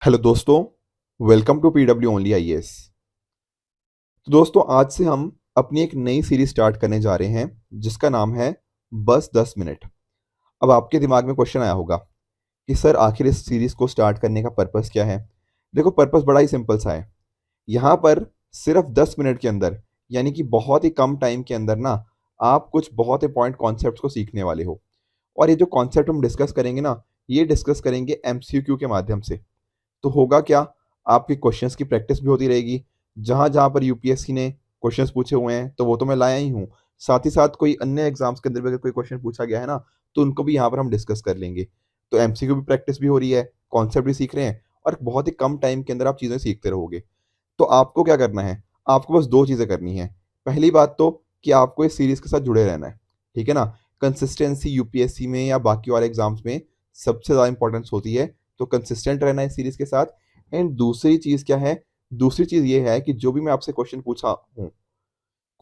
Hello दोस्तों, welcome to PW only IAS. तो दोस्तों, आज से हम अपनी एक नई सीरीज स्टार्ट करने जा रहे हैं जिसका नाम है बस 10 मिनट। अब आपके दिमाग में क्वेश्चन आया होगा कि सर आखिर इस सीरीज को स्टार्ट करने का पर्पस क्या है। देखो, पर्पस बड़ा ही सिंपल सा है। यहाँ पर सिर्फ 10 मिनट के अंदर, यानी कि बहुत ही कम टाइम के अंदर ना, आप कुछ बहुत इंपॉर्टेंट कॉन्सेप्ट्स को सीखने वाले हो। और ये जो कॉन्सेप्ट हम डिस्कस करेंगे ना, ये डिस्कस करेंगे एमसीक्यू के माध्यम से। तो होगा क्या, आपके क्वेश्चंस की प्रैक्टिस भी होती रहेगी। जहाँ जहाँ पर यूपीएससी ने क्वेश्चंस पूछे हुए हैं तो वो तो मैं लाया ही हूँ। साथ ही साथ कोई अन्य एग्जाम्स के अंदर भी अगर कोई क्वेश्चन पूछा गया है ना, तो उनको भी यहाँ पर हम डिस्कस कर लेंगे। तो एमसीक्यू भी प्रैक्टिस भी हो रही है, कॉन्सेप्ट भी सीख रहे हैं, और बहुत ही कम टाइम के अंदर आप चीज़ें सीखते रहोगे। तो आपको क्या करना है, आपको बस दो चीज़ें करनी है। पहली बात तो कि आपको इस सीरीज़ के साथ जुड़े रहना है, ठीक है ना। कंसिस्टेंसी यूपीएससी में या बाकी वाले एग्जाम्स में सबसे ज़्यादा इंपॉर्टेंस होती है। तो कंसिस्टेंट रहना है इस सीरीज़ के साथ। एंड दूसरी चीज़ क्या है, दूसरी चीज़ ये है कि जो भी मैं आपसे क्वेश्चन पूछा हूँ,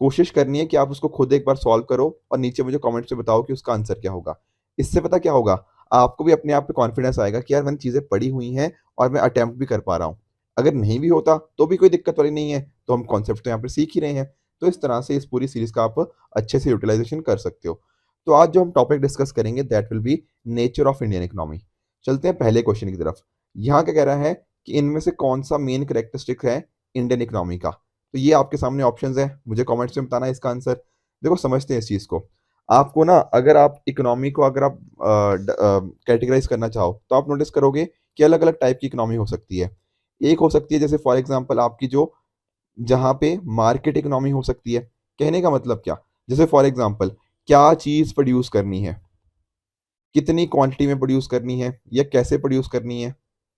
कोशिश करनी है कि आप उसको खुद एक बार सॉल्व करो और नीचे मुझे कमेंट्स में बताओ कि उसका आंसर क्या होगा। इससे पता क्या होगा, आपको भी अपने आप पे कॉन्फिडेंस आएगा कि यार मैंने चीज़ें पढ़ी हुई हैं और मैं अटेम्प्ट भी कर पा रहा हूँ। अगर नहीं भी होता तो भी कोई दिक्कत वाली नहीं है, तो हम कॉन्सेप्ट तो यहाँ पे सीख ही रहे हैं। तो इस तरह से इस पूरी सीरीज़ का आप अच्छे से यूटिलाइज़ेशन कर सकते हो। तो आज जो हम टॉपिक डिस्कस करेंगे that will be nature of Indian economy. चलते हैं पहले क्वेश्चन की तरफ। यहाँ क्या कह रहा है कि इनमें से कौन-सा मेन कैरेक्टरिस्टिक है इंडियन इकोनॉमी का। तो ये आपके सामने ऑप्शंस हैं, मुझे कमेंट्स में बताना है इसका आंसर। देखो, समझते हैं इस चीज़ को। आपको ना, अगर आप इकोनॉमी को अगर आप कैटेगराइज करना चाहो तो आप नोटिस करोगे कि अलग अलग टाइप की इकोनॉमी हो सकती है। एक हो सकती है जैसे फॉर एग्जांपल आपकी जो, जहाँ पे मार्केट इकोनॉमी हो सकती है। कहने का मतलब क्या, जैसे फॉर एग्जांपल क्या चीज़ प्रोड्यूस करनी है, कितनी क्वांटिटी में प्रोड्यूस करनी है या कैसे प्रोड्यूस करनी है,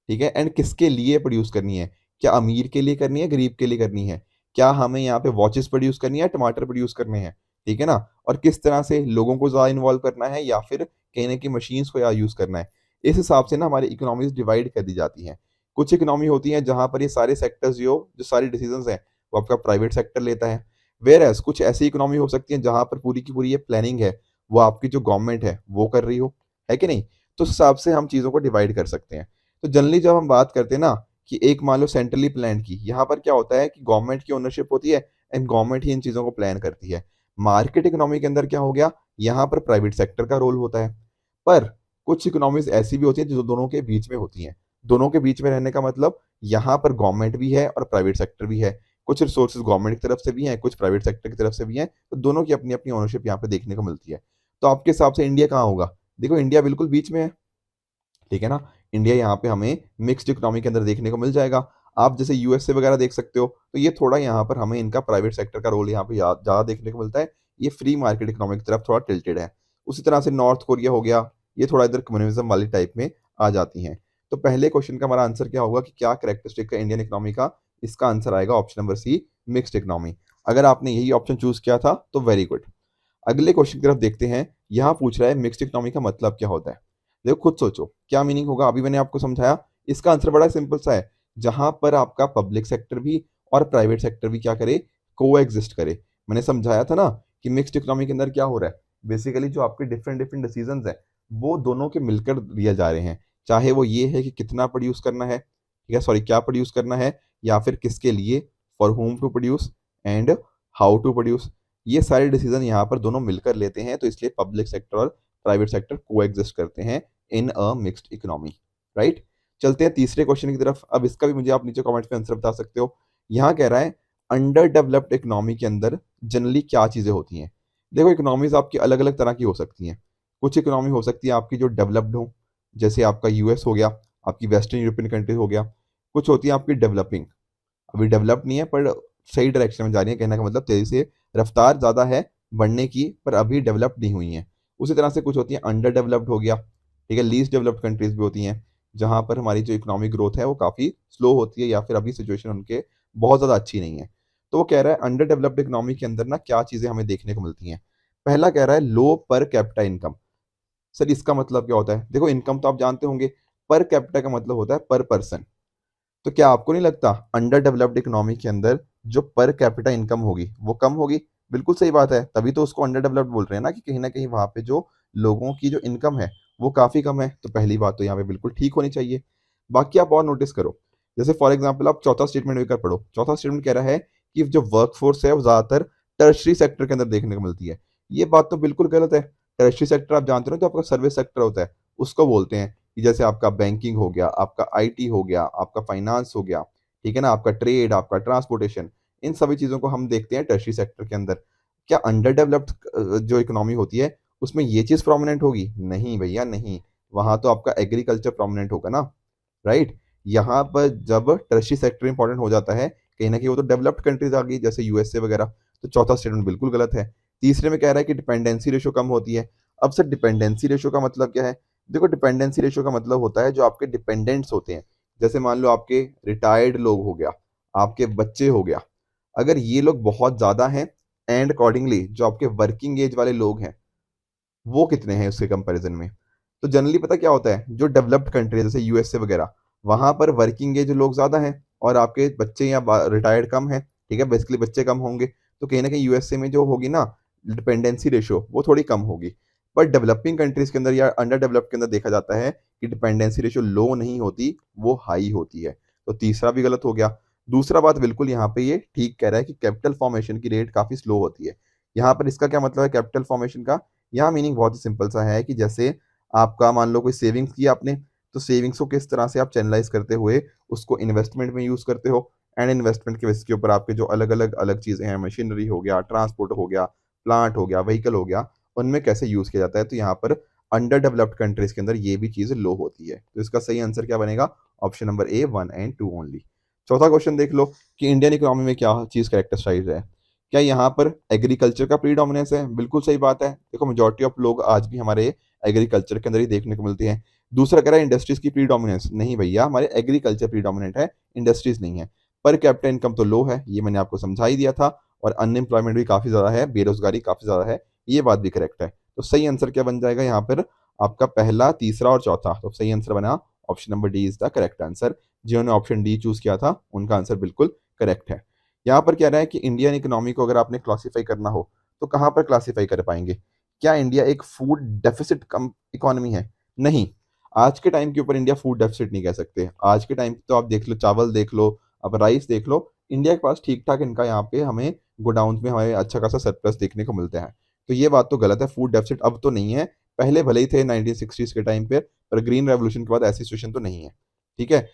ठीक है। एंड किसके लिए प्रोड्यूस करनी है, क्या अमीर के लिए करनी है, गरीब के लिए करनी है, क्या हमें यहाँ पे वॉचेस प्रोड्यूस करनी है, टमाटर प्रोड्यूस करने हैं, ठीक है ना। और किस तरह से लोगों को ज़्यादा इन्वॉल्व करना है या फिर कहने की मशीन्स को या यूज़ करना है। इस हिसाब से ना हमारी इकोनॉमीज डिवाइड कर दी जाती हैं। कुछ इकोनॉमी होती हैं जहाँ पर ये सारे सेक्टर्स जो सारे डिसीजंस हैं वो आपका प्राइवेट सेक्टर लेता है। वेयर एज कुछ ऐसी इकोनॉमी हो सकती है जहाँ पर पूरी की पूरी ये प्लानिंग है वो आपकी जो गवर्नमेंट है वो कर रही हो, है कि नहीं। तो उस हिसाब से हम चीज़ों को डिवाइड कर सकते हैं। तो जनरली जब हम बात करते हैं ना कि एक मान लो सेंट्रली प्लान की, यहाँ पर क्या होता है कि गवर्नमेंट की ओनरशिप होती है एंड गवर्नमेंट ही इन चीज़ों को प्लान करती है। मार्केट इकोनॉमी के अंदर क्या हो गया, यहाँ पर प्राइवेट सेक्टर का रोल होता है। पर कुछ इकोनॉमीज ऐसी भी होती है जो दोनों के बीच में होती हैं। दोनों के बीच में रहने का मतलब यहाँ पर गवर्नमेंट भी है और प्राइवेट सेक्टर भी है। कुछ रिसोर्सेज गवर्नमेंट की तरफ से भी हैं, कुछ प्राइवेट सेक्टर की तरफ से भी हैं, तो दोनों की अपनी अपनी ओनरशिप यहाँ पे देखने को मिलती है। तो आपके हिसाब से इंडिया कहाँ होगा। देखो, इंडिया बिल्कुल बीच में है, ठीक है ना। इंडिया यहाँ पे हमें मिक्स्ड इकोनॉमी के अंदर देखने को मिल जाएगा। आप जैसे यूएसए वगैरह देख सकते हो, तो ये थोड़ा यहाँ पर हमें इनका प्राइवेट सेक्टर का रोल यहाँ पे ज़्यादा देखने को मिलता है। ये फ्री मार्केट इकोनॉमी की तरफ थोड़ा टिल्टेड है। उसी तरह से नॉर्थ कोरिया हो गया, ये थोड़ा इधर कम्युनिज्म वाली टाइप में आ जाती हैं। तो पहले क्वेश्चन का हमारा आंसर क्या होगा कि क्या करेक्टरिस्टिक है इंडियन इकोनॉमी का। इसका आंसर आएगा option number C, mixed economy. अगर आपने यही ऑप्शन चूज किया था तो वेरी गुड। अगले क्वेश्चन की तरफ देखते हैं। यहाँ पूछ रहा है मिक्स्ड इकोनॉमी का मतलब क्या होता है। देखो, खुद सोचो क्या मीनिंग होगा। अभी मैंने आपको समझाया, इसका आंसर बड़ा सिंपल सा है। जहां पर आपका पब्लिक सेक्टर भी और प्राइवेट सेक्टर भी क्या करे, को एग्जिस्ट करे। मैंने समझाया था ना कि मिक्स्ड इकोनॉमी के अंदर क्या हो रहा है। बेसिकली जो आपके डिफरेंट डिफरेंट डिसीजंस हैं वो दोनों के मिलकर लिए जा रहे हैं। चाहे वो ये है कि कितना प्रोड्यूस करना है, ठीक है, सॉरी क्या प्रोड्यूस करना है, या फिर किसके लिए, for whom to produce and how to produce. ये सारे डिसीजन यहाँ पर दोनों मिलकर लेते हैं, तो इसलिए पब्लिक सेक्टर और प्राइवेट सेक्टर को एग्जिस्ट करते हैं इन अ मिक्स्ड इकोनॉमी, राइट। चलते हैं तीसरे क्वेश्चन की तरफ। अब इसका भी मुझे आप नीचे कमेंट्स में आंसर बता सकते हो। यहाँ कह रहा है अंडर डेवलप्ड इकोनॉमी के अंदर जनरली क्या चीज़ें होती हैं। देखो, इकोनॉमीज आपकी अलग अलग तरह की हो सकती हैं। कुछ इकोनॉमी हो सकती है आपकी जो डेवलप्ड हो, जैसे आपका यूएस हो गया, आपकी वेस्टर्न यूरोपियन कंट्रीज हो गया। कुछ होती है आपकी डेवलपिंग, अभी डेवलप नहीं है पर सही डायरेक्शन में जा रही है। कहने का मतलब तेजी से रफ्तार ज़्यादा है बढ़ने की, पर अभी डेवलप नहीं हुई हैं। उसी तरह से कुछ होती हैं अंडर डेवलप्ड हो गया, ठीक है। लीस्ट डेवलप्ड कंट्रीज भी होती हैं जहाँ पर हमारी जो इकोनॉमिक ग्रोथ है वो काफ़ी स्लो होती है या फिर अभी सिचुएशन उनके बहुत ज़्यादा अच्छी नहीं है। तो वो कह रहा है अंडर डेवलप्ड इकोनॉमी के अंदर ना क्या चीज़ें हमें देखने को मिलती हैं। पहला कह रहा है लो पर कैपिटा इनकम। सर इसका मतलब क्या होता है। देखो, इनकम तो आप जानते होंगे, पर कैपिटा का मतलब होता है पर पर्सन। तो क्या आपको नहीं लगता अंडर डेवलप्ड इकोनॉमी के अंदर जो पर कैपिटा इनकम होगी वो कम होगी। बिल्कुल सही बात है, तभी तो उसको अंडर डेवलप्ड बोल रहे हैं ना, कि कहीं ना कहीं वहां पे जो लोगों की जो इनकम है वो काफी कम है। तो पहली बात तो यहाँ पे बिल्कुल ठीक होनी चाहिए। बाकी आप और नोटिस करो, जैसे फॉर एग्जांपल आप चौथा स्टेटमेंट लेकर पढ़ो। चौथा स्टेटमेंट कह रहा है कि जो वर्कफोर्स है वो ज़्यादातर टर्शरी सेक्टर के अंदर देखने को मिलती है। ये बात तो बिल्कुल गलत है। टर्शरी सेक्टर आप जानते हो ना, जो आपका सर्विस सेक्टर होता है, उसको बोलते हैं कि जैसे आपका बैंकिंग हो गया, आपका आईटी हो गया, आपका फाइनेंस हो गया, ठीक है ना, आपका ट्रेड, आपका ट्रांसपोर्टेशन, इन सभी चीज़ों को हम देखते हैं टर्शरी सेक्टर के अंदर। क्या अंडर डेवलप्ड जो इकोनॉमी होती है, उसमें ये चीज़ प्रोमिनेंट होगी? नहीं भैया, नहीं। वहाँ तो आपका एग्रीकल्चर प्रोमिनेंट होगा ना, राइट? यहाँ पर जब टर्शरी सेक्टर इंपॉर्टेंट हो जाता है, कहीं न कहीं वो तो डेवलप्ड कंट्रीज़ आ गई, जैसे यूएसए वगैरह। तो चौथा स्टेटमेंट बिल्कुल गलत है। तीसरे में कह रहा है कि डिपेंडेंसी रेशियो कम होती है। अब सर डिपेंडेंसी रेशियो का मतलब क्या है? देखो, डिपेंडेंसी रेशियो का मतलब होता है जो आपके डिपेंडेंट्स होते हैं। जैसे मान लो आपके रिटायर्ड लोग हो गया, आपके बच्चे हो गया, अगर ये लोग बहुत ज़्यादा हैं एंड अकॉर्डिंगली जो आपके वर्किंग एज वाले लोग हैं, वो कितने हैं उसके कंपैरिजन में? तो जनरली पता क्या होता है, जो डेवलप्ड कंट्री है जैसे यूएसए वगैरह, वहाँ पर वर्किंग एज लोग ज़्यादा हैं और आपके बच्चे या रिटायर्ड कम हैं, ठीक है, बेसिकली बच्चे कम होंगे, तो कहीं ना कहीं यूएसए में जो होगी ना डिपेंडेंसी रेशियो, वो थोड़ी कम होगी। बट डेवलपिंग कंट्रीज के अंदर या अंडर डेवलप्ड के अंदर देखा जाता है कि डिपेंडेंसी रेशियो लो नहीं होती, वो हाई होती है। तो तीसरा भी गलत हो गया। दूसरा बात बिल्कुल यहाँ पे ये ठीक कह रहा है कि कैपिटल फॉर्मेशन की रेट काफ़ी स्लो होती है। यहाँ पर इसका क्या मतलब है कैपिटल फॉर्मेशन का? यहाँ मीनिंग बहुत ही सिंपल सा है कि जैसे आपका मान लो कोई सेविंग्स की आपने, तो सेविंग्स को किस तरह से आप चैनलाइज करते हुए उसको इन्वेस्टमेंट में यूज़ करते हो, एंड इन्वेस्टमेंट के बेसिस के ऊपर आपके जो अलग चीज़ें हैं, मशीनरी हो गया, ट्रांसपोर्ट हो गया, प्लांट हो गया, व्हीकल हो गया, उनमें कैसे यूज़ किया जाता है। तो यहाँ पर अंडर डेवलप्ड कंट्रीज के अंदर ये भी चीज़ लो होती है। तो इसका सही आंसर क्या बनेगा? Option number A, 1 and 2 only. चौथा क्वेश्चन देख लो कि इंडियन इकोनॉमी में क्या चीज़ कैरेक्टराइज है। क्या यहाँ पर एग्रीकल्चर का प्रीडोमिनेंस है? बिल्कुल सही बात है। देखो, मेजॉरिटी ऑफ लोग आज भी हमारे एग्रीकल्चर के अंदर ही देखने को मिलते हैं। दूसरा कह रहा है इंडस्ट्रीज की प्रीडोमिनेंस। नहीं भैया, हमारे एग्रीकल्चर प्रीडोमिनेंट है, इंडस्ट्रीज नहीं है। पर कैपिटा इनकम तो लो है, ये मैंने आपको समझा ही दिया था। और अनएम्प्लॉयमेंट भी काफ़ी ज़्यादा है, बेरोजगारी काफ़ी ज़्यादा है, ये बात भी करेक्ट है। तो सही आंसर क्या बन जाएगा यहाँ पर? आपका पहला, तीसरा और चौथा। तो सही आंसर बना option number D is the correct answer. जिन्होंने ऑप्शन डी चूज किया था उनका आंसर बिल्कुल करेक्ट है। यहाँ पर कह रहा है कि इंडियन इकोनॉमी को अगर आपने क्लासीफाई करना हो तो कहाँ पर क्लासीफाई कर पाएंगे? क्या इंडिया एक फूड डेफिसिट कम इकोनॉमी है? नहीं। आज के टाइम के ऊपर इंडिया फूड डेफिसिट नहीं कह सकते। आज के टाइम तो आप देख लो, चावल देख लो, अब राइस देख लो, इंडिया के पास ठीक ठाक इनका यहाँ पे हमें गोडाउन में हमें अच्छा खासा सरप्लस देखने को मिलता है। तो ये बात तो गलत है, फूड डेफिसिट अब तो नहीं है। पहले भले ही थे 1960s के टाइम पे, पर ग्रीन रेवोल्यूशन के बाद ऐसी सिचुएशन तो नहीं है। ठीक है।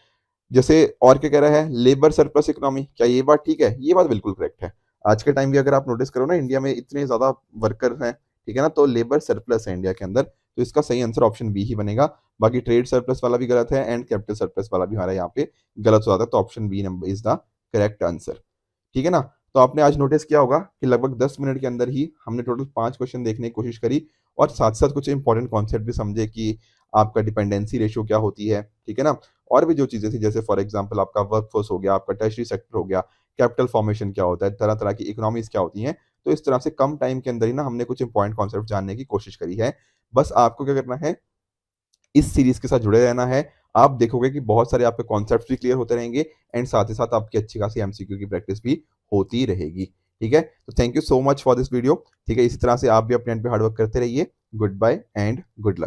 जैसे और क्या कह रहा है, लेबर सरप्लस इकोनॉमी, क्या ये बात ठीक है? ये बात बिल्कुल करेक्ट है। आज के टाइम भी अगर आप नोटिस करो ना, इंडिया में इतने ज़्यादा वर्कर हैं, ठीक है ना, तो लेबर सरप्लस है इंडिया के अंदर। तो इसका सही आंसर ऑप्शन बी ही बनेगा। बाकी ट्रेड सरप्लस वाला भी गलत है एंड कैपिटल सरप्लस वाला भी हमारा यहाँ पे गलत हो जाता है। तो option B number is the correct answer. ठीक है ना? तो आपने आज नोटिस किया होगा कि लगभग 10 मिनट के अंदर ही हमने टोटल 5 क्वेश्चन देखने की कोशिश करी और साथ-साथ कुछ इंपॉर्टेंट कॉन्सेप्ट भी समझे कि आपका डिपेंडेंसी रेशियो क्या होती है, ठीक है ना? और भी जो चीज़ें थी, जैसे फॉर एग्जांपल आपका वर्कफोर्स हो गया, आपका टर्शियरी सेक्टर हो गया, कैपिटल फॉर्मेशन क्या होता है, तरह-तरह की इकोनॉमीज़ क्या होती हैं। तो इस तरह से कम टाइम के अंदर ही ना हमने कुछ इंपॉर्टेंट कॉन्सेप्ट जानने की कोशिश करी है। बस आपको क्या करना है, इस सीरीज़ के साथ जुड़े रहना है। आप देखोगे कि बहुत सारे आपके कॉन्सेप्ट्स भी क्लियर होते रहेंगे एंड साथ ही साथ आपकी अच्छी खासी एमसीक्यू की प्रैक्टिस भी होती रहेगी। ठीक है? तो thank you so much for this video. ठीक है? इसी तरह से आप भी अपने एंड पे हार्ड वर्क करते रहिए। Goodbye and good luck.